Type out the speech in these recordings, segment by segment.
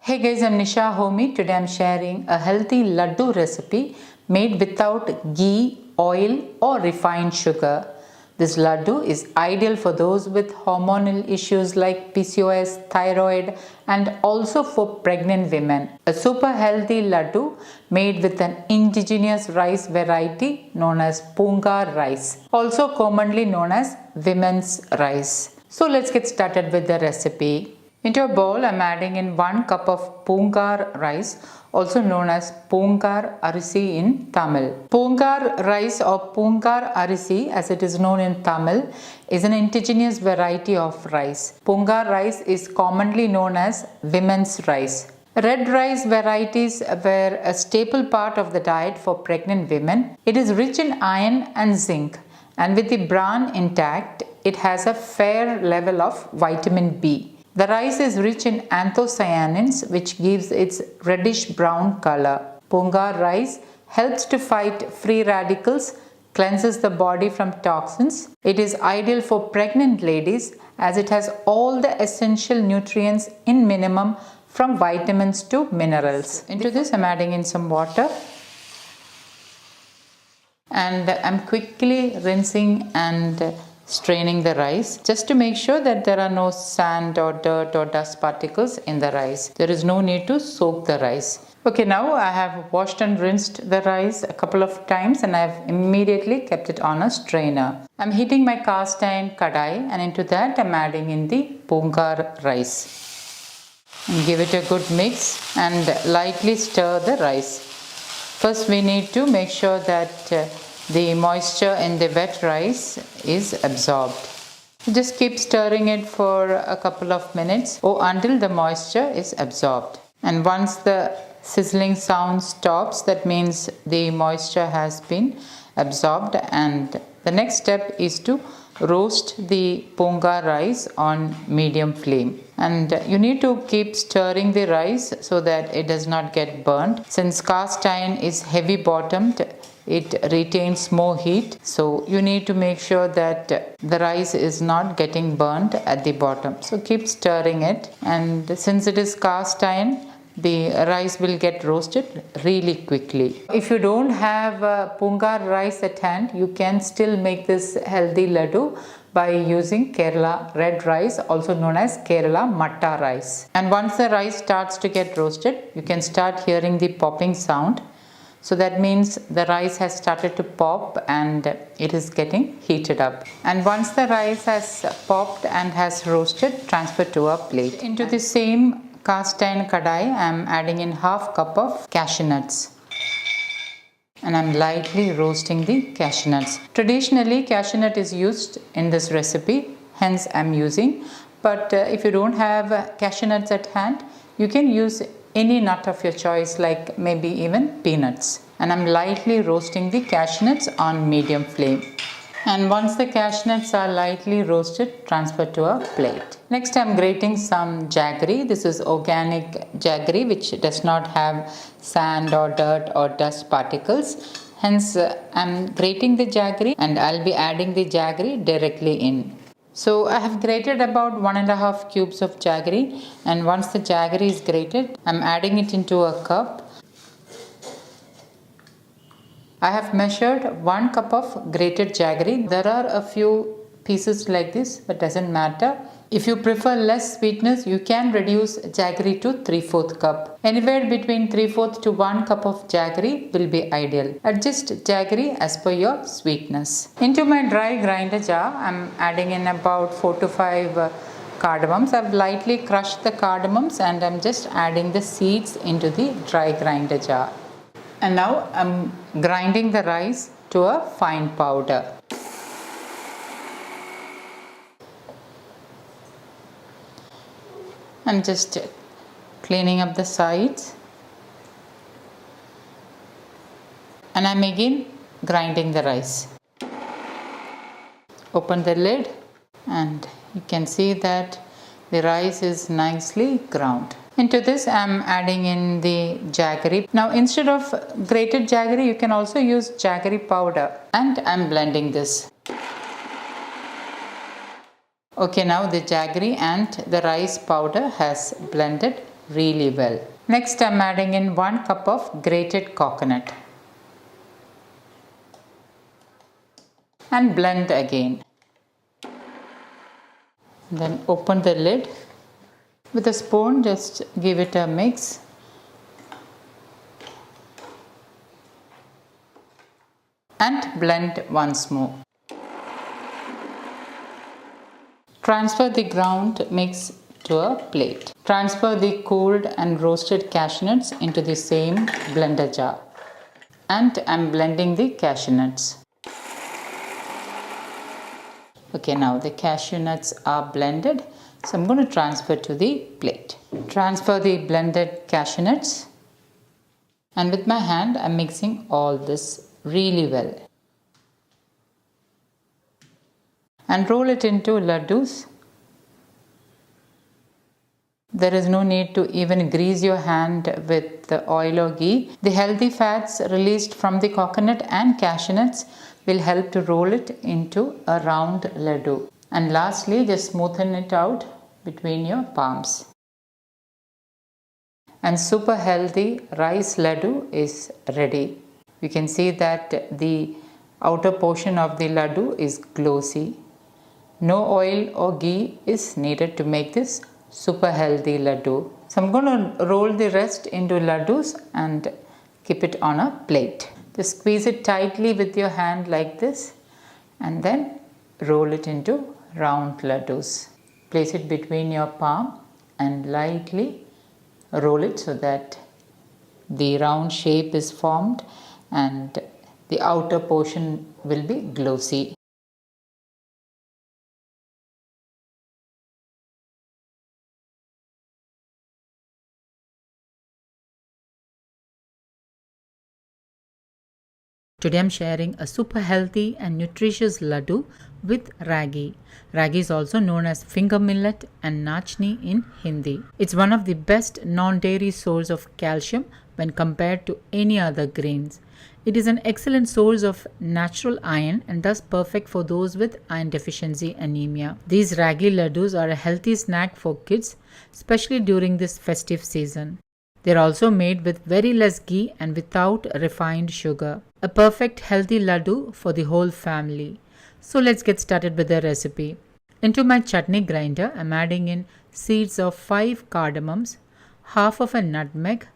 Hey guys, I'm Nisa Homey. Today I'm sharing a healthy laddu recipe made without ghee, oil or refined sugar. This laddu is ideal for those with hormonal issues like PCOS, thyroid and also for pregnant women. A super healthy laddu made with an indigenous rice variety known as Poongar rice, also commonly known as women's rice. So let's get started with the recipe. Into a bowl, I am adding in 1 cup of Poongar rice, also known as Poongar arisi in Tamil. Poongar rice or Poongar arisi, as it is known in Tamil, is an indigenous variety of rice. Poongar rice is commonly known as women's rice. Red rice varieties were a staple part of the diet for pregnant women. It is rich in iron and zinc, and with the bran intact, it has a fair level of vitamin B. The rice is rich in anthocyanins, which gives its reddish brown color. Poongar rice helps to fight free radicals, cleanses the body from toxins. It is ideal for pregnant ladies as it has all the essential nutrients in minimum from vitamins to minerals. Into this, I'm adding in some water. And I'm quickly rinsing and straining the rice just to make sure that there are no sand or dirt or dust particles in the rice. There is no need to soak the rice. Okay, now I have washed and rinsed the rice a couple of times and I have immediately kept it on a strainer. I'm heating my cast iron kadai and into that I'm adding in the Poongar rice. And give it a good mix and lightly stir the rice. First we need to make sure that the moisture in the wet rice is absorbed. Just keep stirring it for a couple of minutes or until the moisture is absorbed. And once the sizzling sound stops, that means the moisture has been absorbed, and the next step is to roast the Poongar rice on medium flame. And you need to keep stirring the rice so that it does not get burnt. Since cast iron is heavy bottomed, it retains more heat, so you need to make sure that the rice is not getting burnt at the bottom. So keep stirring it, and since it is cast iron, the rice will get roasted really quickly. If you don't have Poongar rice at hand, you can still make this healthy laddu by using Kerala red rice, also known as Kerala matta rice. And once the rice starts to get roasted, you can start hearing the popping sound. So that means the rice has started to pop and it is getting heated up. And once the rice has popped and has roasted, transfer to a plate. Into the same cast iron kadai, I am adding in half cup of cashew nuts. And I am lightly roasting the cashew nuts. Traditionally, cashew nut is used in this recipe, hence I am using. But if you don't have cashew nuts at hand, you can use any nut of your choice, like maybe even peanuts. And I'm lightly roasting the cashew nuts on medium flame. And once the cashew nuts are lightly roasted, transfer to a plate. Next, I'm grating some jaggery. This is organic jaggery which does not have sand or dirt or dust particles. Hence, I'm grating the jaggery and I'll be adding the jaggery directly in. So I have grated about 1.5 cubes of jaggery, and once the jaggery is grated, I'm adding it into a cup. I have measured 1 cup of grated jaggery. There are a few pieces like this, but doesn't matter. If you prefer less sweetness, you can reduce jaggery to 3/4 cup. Anywhere between 3/4 to 1 cup of jaggery will be ideal. Adjust jaggery as per your sweetness. Into my dry grinder jar, I'm adding in about 4 to 5 cardamoms. I've lightly crushed the cardamoms and I'm just adding the seeds into the dry grinder jar. And now I'm grinding the rice to a fine powder. I'm just cleaning up the sides. And I'm again grinding the rice. Open the lid and you can see that the rice is nicely ground. Into this I'm adding in the jaggery. Now instead of grated jaggery, you can also use jaggery powder, and I'm blending this. Okay, now the jaggery and the rice powder has blended really well. Next, I'm adding in 1 cup of grated coconut and blend again. Then open the lid. With a spoon, just give it a mix. And blend once more. Transfer the ground mix to a plate. Transfer the cooled and roasted cashew nuts into the same blender jar. And I'm blending the cashew nuts. Okay, now the cashew nuts are blended. So I'm going to transfer to the plate. Transfer the blended cashew nuts. And with my hand, I'm mixing all this really well. And roll it into laddus. There is no need to even grease your hand with the oil or ghee. The healthy fats released from the coconut and cashew nuts will help to roll it into a round laddu. And lastly, just smoothen it out between your palms. And super healthy rice laddu is ready. You can see that the outer portion of the laddu is glossy. No oil or ghee is needed to make this super healthy laddu. So I'm going to roll the rest into laddus and keep it on a plate. Just squeeze it tightly with your hand like this and then roll it into round laddus. Place it between your palm and lightly roll it so that the round shape is formed and the outer portion will be glossy. Today I'm sharing a super healthy and nutritious laddu with ragi. Ragi is also known as finger millet and nachni in Hindi. It's one of the best non-dairy source of calcium when compared to any other grains. It is an excellent source of natural iron and thus perfect for those with iron deficiency anemia. These ragi laddus are a healthy snack for kids, especially during this festive season. They are also made with very less ghee and without refined sugar. A perfect healthy laddu for the whole family. So let's get started with the recipe. Into my chutney grinder, I'm adding in seeds of 5 cardamoms, half of a nutmeg,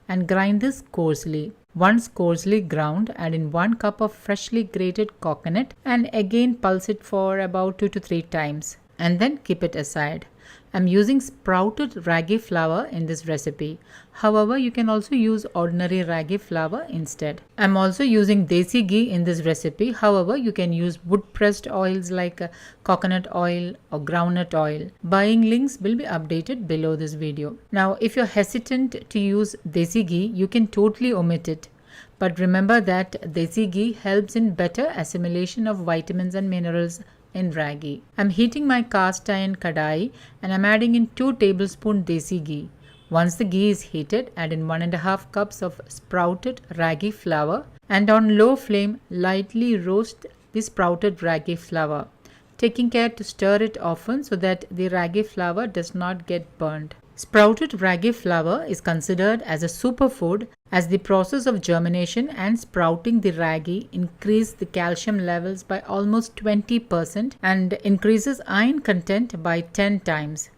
and grind this coarsely. Once coarsely ground, add in 1 cup of freshly grated coconut and again pulse it for about 2 to 3 times and then keep it aside. I'm using sprouted ragi flour in this recipe. However, you can also use ordinary ragi flour instead. I'm also using desi ghee in this recipe. However, you can use wood pressed oils like coconut oil or groundnut oil. Buying links will be updated below this video. Now, if you're hesitant to use desi ghee, you can totally omit it. But remember that desi ghee helps in better assimilation of vitamins and minerals in ragi. I'm heating my cast iron kadai and I'm adding in 2 tablespoons desi ghee. Once the ghee is heated, add in 1.5 cups of sprouted ragi flour and on low flame lightly roast the sprouted ragi flour, taking care to stir it often so that the ragi flour does not get burnt. Sprouted ragi flour is considered as a superfood as the process of germination and sprouting the ragi increase the calcium levels by almost 20% and increases iron content by 10 times.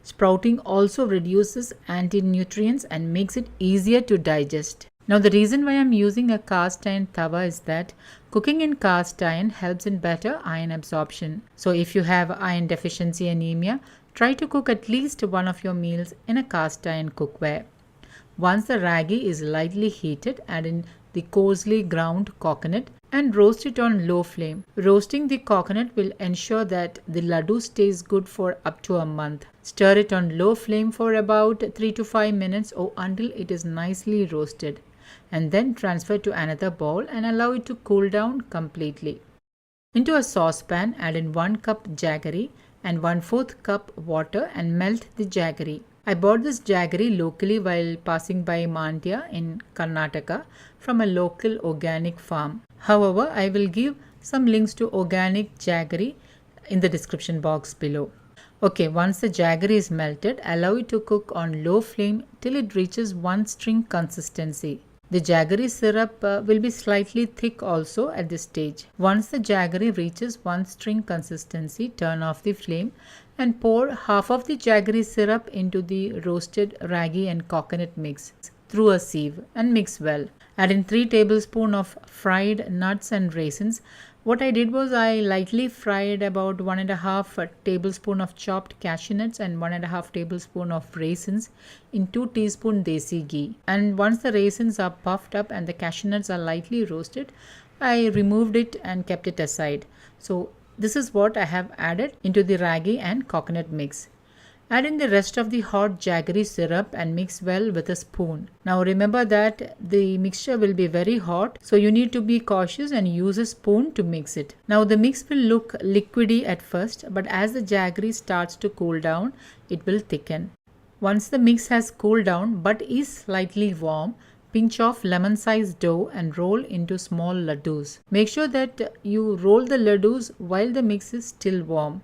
Sprouting also reduces anti-nutrients and makes it easier to digest. Now the reason why I'm using a cast iron tawa is that cooking in cast iron helps in better iron absorption. So if you have iron deficiency anemia, try to cook at least one of your meals in a cast iron cookware. Once the ragi is lightly heated, add in the coarsely ground coconut and roast it on low flame. Roasting the coconut will ensure that the laddu stays good for up to a month. Stir it on low flame for about 3 to 5 minutes or until it is nicely roasted, and then transfer to another bowl and allow it to cool down completely. Into a saucepan, add in 1 cup jaggery and 1/4 cup water and melt the jaggery. I bought this jaggery locally while passing by Mandya in Karnataka from a local organic farm. However, I will give some links to organic jaggery in the description box below. Okay, once the jaggery is melted, allow it to cook on low flame till it reaches one string consistency. The jaggery syrup will be slightly thick also at this stage. Once the jaggery reaches one string consistency, turn off the flame and pour half of the jaggery syrup into the roasted ragi and coconut mix through a sieve and mix well. Add in 3 tablespoons of fried nuts and raisins. What I did was I lightly fried about 1.5 tablespoon of chopped cashew nuts and 1.5 tablespoon of raisins in 2 teaspoon desi ghee. And once the raisins are puffed up and the cashew nuts are lightly roasted, I removed it and kept it aside. So this is what I have added into the ragi and coconut mix. Add in the rest of the hot jaggery syrup and mix well with a spoon. Now remember that the mixture will be very hot, so you need to be cautious and use a spoon to mix it. Now the mix will look liquidy at first, but as the jaggery starts to cool down, it will thicken. Once the mix has cooled down but is slightly warm, pinch off lemon-sized dough and roll into small laddus. Make sure that you roll the laddus while the mix is still warm.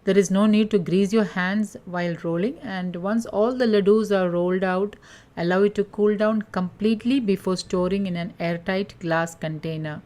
There is no need to grease your hands while rolling, and once all the laddus are rolled out, allow it to cool down completely before storing in an airtight glass container.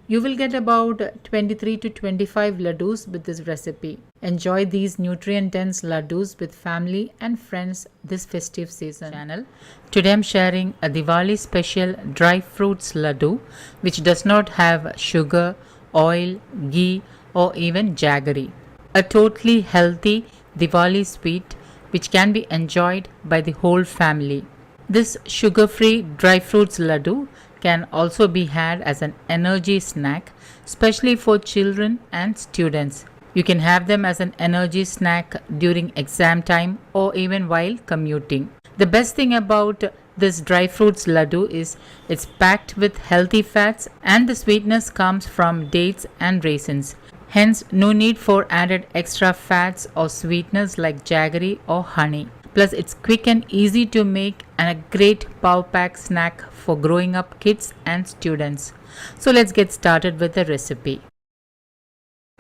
You will get about 23 to 25 laddus with this recipe. Enjoy these nutrient-dense laddus with family and friends this festive season. Today I am sharing a Diwali special dry fruits laddu which does not have sugar, oil, ghee or even jaggery. A totally healthy Diwali sweet which can be enjoyed by the whole family. This sugar-free dry fruits laddu can also be had as an energy snack, especially for children and students. You can have them as an energy snack during exam time or even while commuting. The best thing about this dry fruits laddu is it's packed with healthy fats and the sweetness comes from dates and raisins. Hence, no need for added extra fats or sweeteners like jaggery or honey. Plus, it's quick and easy to make and a great power pack snack for growing up kids and students. So let's get started with the recipe.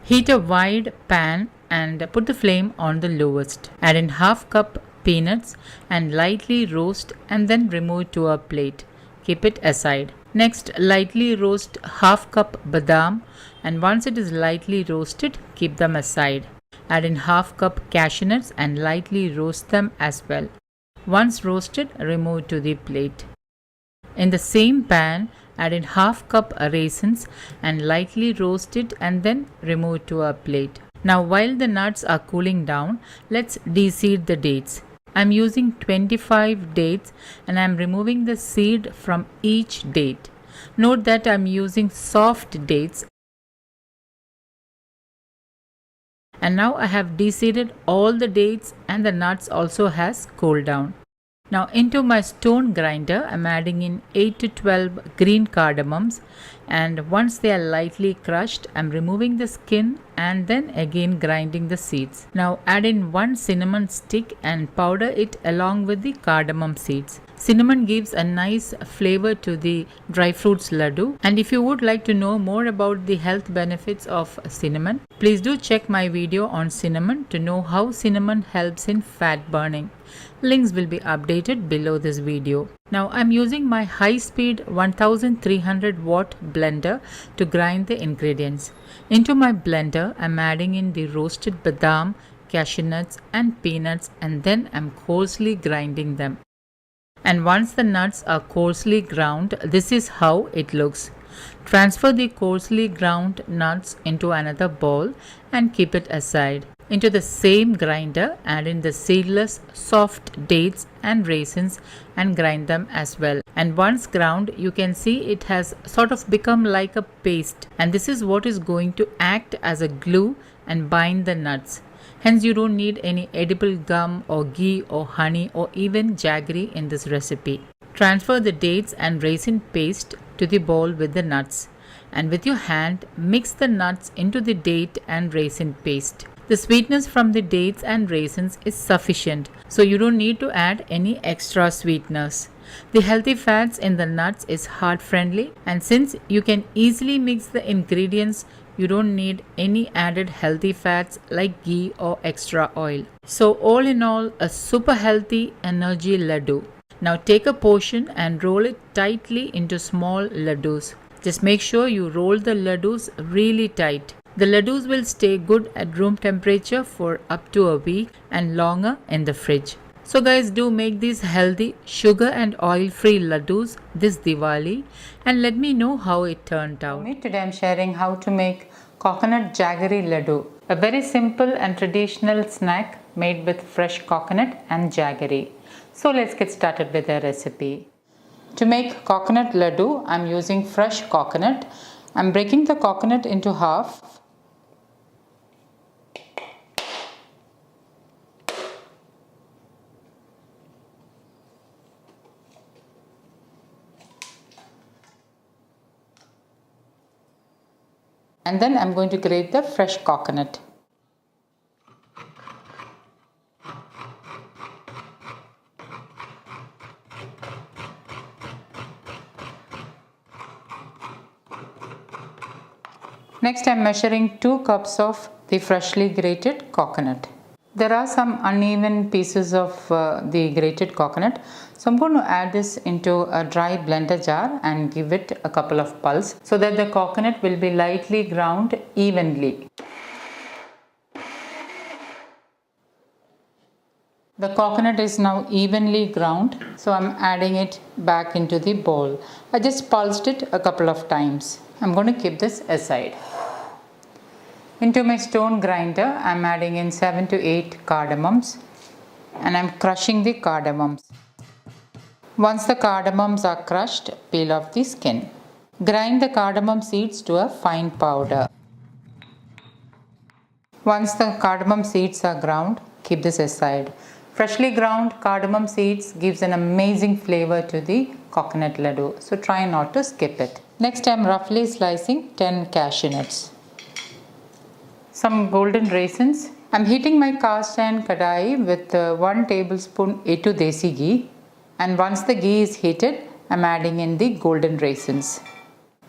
Heat a wide pan and put the flame on the lowest. Add in half cup peanuts and lightly roast and then remove to a plate. Keep it aside. Next, lightly roast half cup badam, and once it is lightly roasted, keep them aside. Add in half cup cashew nuts and lightly roast them as well. Once roasted, remove to the plate. In the same pan, add in half cup raisins and lightly roast it and then remove to a plate. Now while the nuts are cooling down, let's de-seed the dates. I am using 25 dates and I am removing the seed from each date. Note that I am using soft dates. And now I have de-seeded all the dates and the nuts also has cooled down. Now into my stone grinder, I am adding in 8 to 12 green cardamoms, and once they are lightly crushed, I am removing the skin and then again grinding the seeds. Now add in 1 cinnamon stick and powder it along with the cardamom seeds. Cinnamon gives a nice flavor to the dry fruits laddu, and if you would like to know more about the health benefits of cinnamon, please do check my video on cinnamon to know how cinnamon helps in fat burning. Links will be updated below this video. Now I am using my high-speed 1300 watt blender to grind the ingredients. Into my blender I am adding in the roasted badam, cashew nuts and peanuts, and then I am coarsely grinding them. And once the nuts are coarsely ground, this is how it looks. Transfer the coarsely ground nuts into another bowl and keep it aside. Into the same grinder, add in the seedless soft dates and raisins and grind them as well. And once ground, you can see it has sort of become like a paste, and this is what is going to act as a glue and bind the nuts. Hence you don't need any edible gum or ghee or honey or even jaggery in this recipe. Transfer the dates and raisin paste to the bowl with the nuts, and with your hand mix the nuts into the date and raisin paste. The sweetness from the dates and raisins is sufficient, so you don't need to add any extra sweeteners. The healthy fats in the nuts is heart friendly, and since you can easily mix the ingredients You don't need any added healthy fats like ghee or extra oil. So all in all, a super healthy energy laddu. Now take a portion and roll it tightly into small laddus. Just make sure you roll the laddus really tight. The laddus will stay good at room temperature for up to a week and longer in the fridge. So guys, do make these healthy sugar and oil free laddus this Diwali and let me know how it turned out. Today I'm sharing how to make coconut jaggery laddu, a very simple and traditional snack made with fresh coconut and jaggery. So let's get started with the recipe. To make coconut laddu, I'm using fresh coconut. I'm breaking the coconut into half. And then I'm going to grate the fresh coconut. Next, I'm measuring 2 cups of the freshly grated coconut. There are some uneven pieces of the grated coconut, so I'm going to add this into a dry blender jar and give it a couple of pulses so that the coconut will be lightly ground evenly. The coconut is now evenly ground, so I'm adding it back into the bowl. I just pulsed it a couple of times. I'm going to keep this aside. Into my stone grinder, I'm adding in 7 to 8 cardamoms and I'm crushing the cardamoms. Once the cardamoms are crushed, peel off the skin. Grind the cardamom seeds to a fine powder. Once the cardamom seeds are ground, keep this aside. Freshly ground cardamom seeds gives an amazing flavor to the coconut laddu, so try not to skip it. Next, I'm roughly slicing 10 cashew nuts. Some golden raisins. I'm heating my cast iron kadai with 1 tablespoon A2 desi ghee, and once the ghee is heated, I'm adding in the golden raisins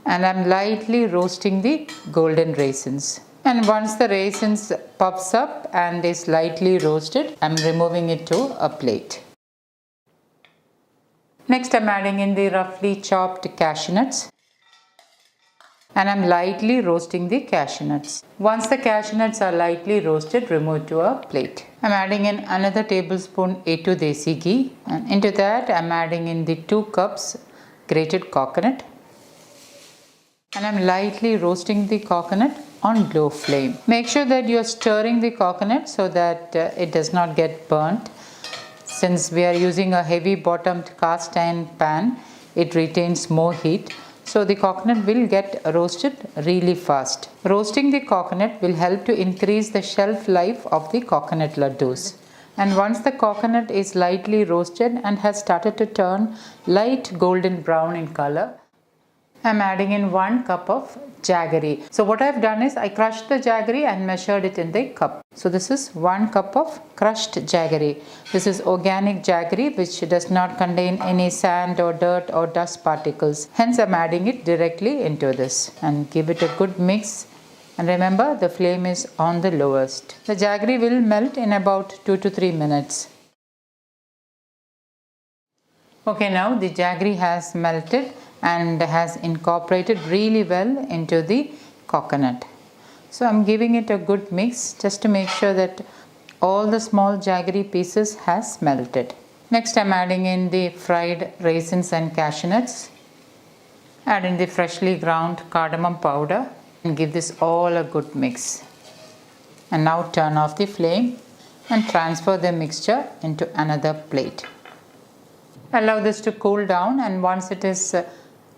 and I'm lightly roasting the golden raisins. And once the raisins puffs up and is lightly roasted, I'm removing it to a plate. Next, I'm adding in the roughly chopped cashew nuts. And I'm lightly roasting the cashew nuts. Once the cashew nuts are lightly roasted, remove to a plate. I'm adding in another tablespoon A2 desi ghee, and into that I'm adding in the 2 cups grated coconut, and I'm lightly roasting the coconut on low flame. Make sure that you are stirring the coconut so that it does not get burnt. Since we are using a heavy bottomed cast iron pan, it retains more heat. So the coconut will get roasted really fast. Roasting the coconut will help to increase the shelf life of the coconut laddus. And once the coconut is lightly roasted and has started to turn light golden brown in color, I'm adding in 1 cup of jaggery. So what I've done is I crushed the jaggery and measured it in the cup. So this is 1 cup of crushed jaggery. This is organic jaggery which does not contain any sand or dirt or dust particles. Hence I'm adding it directly into this and give it a good mix. And remember, the flame is on the lowest. The jaggery will melt in about 2 to 3 minutes. Okay, now the jaggery has melted and has incorporated really well into the coconut. So I'm giving it a good mix just to make sure that all the small jaggery pieces has melted. Next, I'm adding in the fried raisins and cashew nuts. Add in the freshly ground cardamom powder and give this all a good mix. And now turn off the flame and transfer the mixture into another plate. Allow this to cool down, and once it is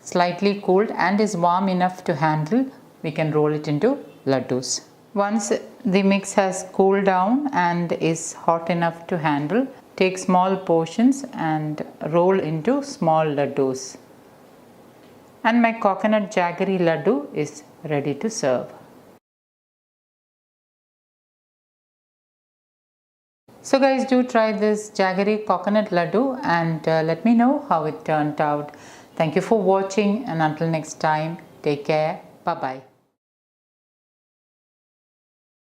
slightly cooled and is warm enough to handle, we can roll it into laddus. Once the mix has cooled down and is hot enough to handle, take small portions and roll into small laddus. And my coconut jaggery laddu is ready to serve. So guys, do try this jaggery coconut laddu and let me know how it turned out. Thank you for watching, and until next time, take care. Bye bye.